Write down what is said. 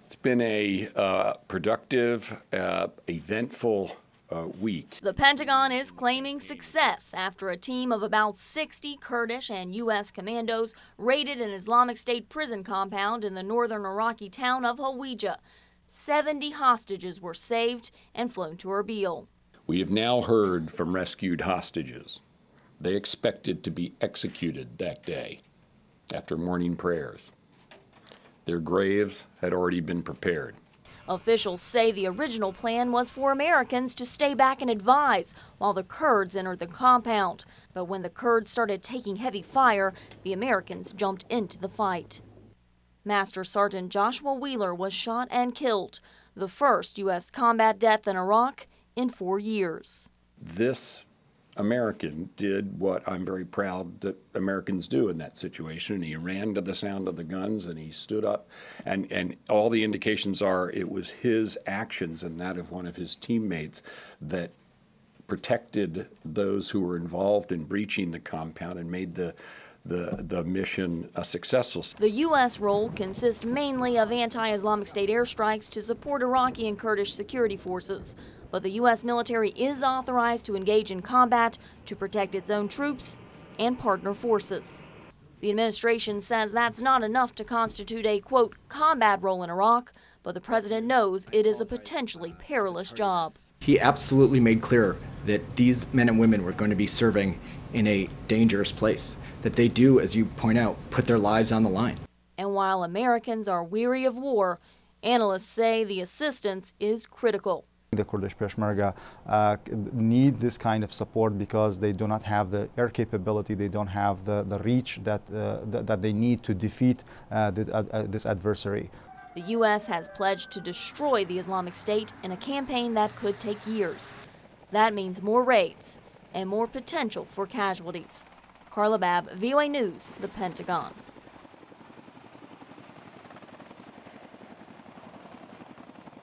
It's been a productive, eventful week. The Pentagon is claiming success after a team of about 60 Kurdish and U.S. commandos raided an Islamic State prison compound in the northern Iraqi town of Hawija. 70 hostages were saved and flown to Erbil. We have now heard from rescued hostages. They expected to be executed that day after morning prayers. Their graves had already been prepared. Officials say the original plan was for Americans to stay back and advise while the Kurds entered the compound. But when the Kurds started taking heavy fire, the Americans jumped into the fight. Master Sergeant Joshua Wheeler was shot and killed, the first U.S. combat death in Iraq in 4 years. This American did what I'm very proud that Americans do in that situation. He ran to the sound of the guns and he stood up, and all the indications are it was his actions and that of one of his teammates that protected those who were involved in breaching the compound and made the mission successful. The U.S. role consists mainly of anti-Islamic State airstrikes to support Iraqi and Kurdish security forces. But the U.S. military is authorized to engage in combat to protect its own troops and partner forces. The administration says that's not enough to constitute a, quote, combat role in Iraq, but the president knows it is a potentially perilous job. He absolutely made clear that these men and women were going to be serving in a dangerous place, that they do, as you point out, put their lives on the line. And while Americans are weary of war, analysts say the assistance is critical. The Kurdish Peshmerga need this kind of support because they do not have the air capability, they don't have the reach that they need to defeat this adversary. The U.S. has pledged to destroy the Islamic State in a campaign that could take years. That means more raids and more potential for casualties. Carla Babb, VOA News, the Pentagon.